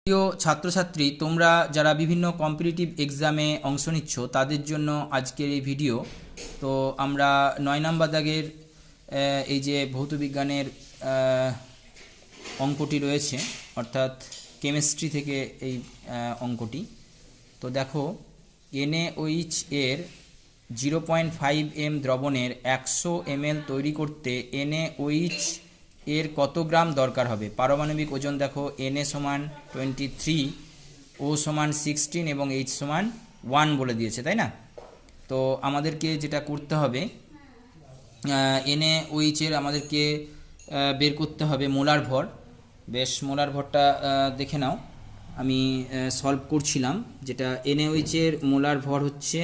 প্রিয় ছাত্রছাত্রী, তোমরা যারা বিভিন্ন কম্পিটিটিভ এক্সামে অংশ নিচ্ছ তাদের জন্য আজকের এই ভিডিও। তো আমরা 9 নম্বর দাগের এই যে ভৌতবিজ্ঞানের অঙ্কটি রয়েছে, অর্থাৎ কেমিস্ট্রি থেকে এই অঙ্কটি। তো দেখো, NaOH এর 0.5 m দ্রবণের 100 ml তৈরি করতে NaOH এর কত গ্রাম দরকার হবে? পারমাণবিক ওজন দেখো, Na সমান 23, O সমান 16 এবং H সমান 1 বলে দিয়েছে, তাই না? তো আমাদেরকে যেটা করতে হবে, NaOH এর আমাদেরকে বের করতে হবে মোলার ভর। বেশ, মোলার ভরটা দেখে নাও, আমি সলভ করছিলাম। যেটা NaOH এর মোলার ভর হচ্ছে,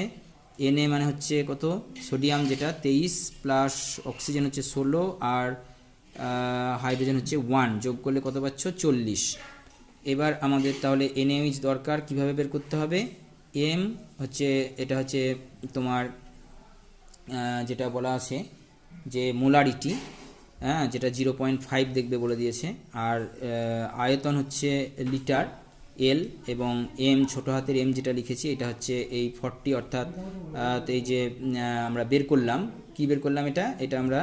Na মানে হচ্ছে কত, সোডিয়াম যেটা 23 প্লাস অক্সিজেন হচ্ছে 16 আর হাইড্রোজেন হচ্ছে 1, যোগ করলে কত পাচ্ছ? 40। এবার আমাদের তাহলে NaOH দরকার, কিভাবে বের করতে হবে? M হচ্ছে, এটা হচ্ছে তোমার যেটা বলা আছে যে মোলারিটি, হ্যাঁ, যেটা 0.5 দেখবে বলে দিয়েছে। আর আয়তন হচ্ছে লিটার, L, এবং M ছোটো হাতের M যেটা লিখেছি এটা হচ্ছে এই 40, অর্থাৎ এই যে আমরা বের করলাম, কি বের করলাম, এটা আমরা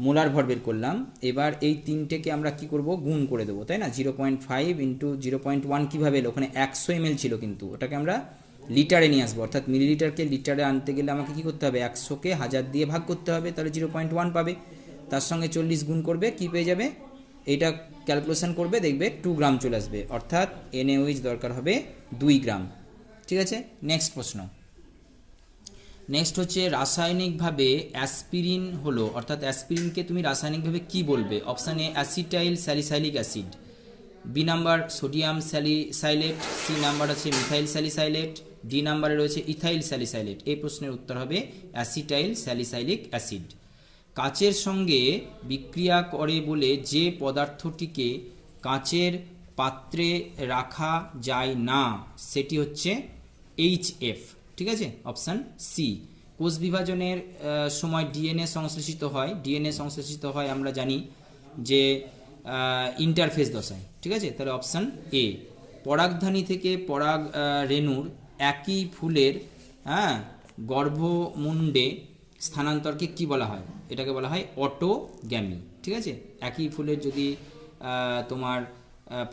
মোলার ভর বের করলাম। এবার এই তিনটেকে আমরা কি করব? গুণ করে দেবো, তাই না? 0.5 ইন্টু 0.1 কীভাবে এলো? ওখানে 100 ml ছিল, কিন্তু ওটাকে আমরা লিটারে নিয়ে আসবো, অর্থাৎ মিলিলিটারকে লিটারে আনতে গেলে আমাকে কী করতে হবে? 100কে 1000 দিয়ে ভাগ করতে হবে, তাহলে 0.1 পাবে। তার সঙ্গে 40 গুণ করবে, কি পেয়ে যাবে? এইটা ক্যালকুলেশন করবে, দেখবে 2 গ্রাম চলে আসবে, অর্থাৎ NaOH দরকার হবে 2 গ্রাম। ঠিক আছে, নেক্সট প্রশ্ন। নেক্সট হচ্ছে রাসায়নিকভাবে অ্যাসপিরিন হলো, অর্থাৎ অ্যাসপিরিনকে তুমি রাসায়নিকভাবে কি বলবে? Option A acetyl salicylic acid, B number sodium salicylate, C number আছে মিথাইল স্যালিসাইলেট, ডি নাম্বারে রয়েছে ইথাইল স্যালিসাইলেট। এই প্রশ্নের উত্তর হবে অ্যাসিটাইল স্যালিসাইলিক অ্যাসিড। কাচের সঙ্গে বিক্রিয়া করে বলে যে পদার্থটিকে কাচের পাত্রে রাখা যায় না সেটি হচ্ছে HF। ঠিক আছে, অপশান সি। কোষ বিভাজনের সময় ডিএনএ সংশ্লেষিত হয়, ডিএনএ সংশ্লেষিত হয় আমরা জানি যে ইন্টারফেস দশায়। ঠিক আছে, তাহলে অপশান এ। পরাগধানী থেকে পরাগ রেণুর একই ফুলের গর্ভমুণ্ডে স্থানান্তরকে কি বলা হয়? এটাকে বলা হয় অটোগ্যামি। ঠিক আছে, একই ফুলের যদি তোমার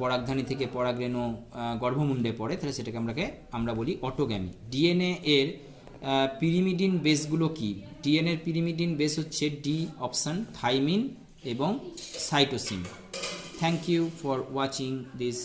পরাগধানী থেকে পরাগরেণু গর্ভমুণ্ডে পড়ে, তাহলে সেটাকে আমরা বলি অটোগ্যামি। ডিএনএ এর পিরিমিডিন বেসগুলো কি? ডিএনএ এর পিরিমিডিন বেস হচ্ছে ডি অপশান, থাইমিন এবং cytosine. Thank you for watching this.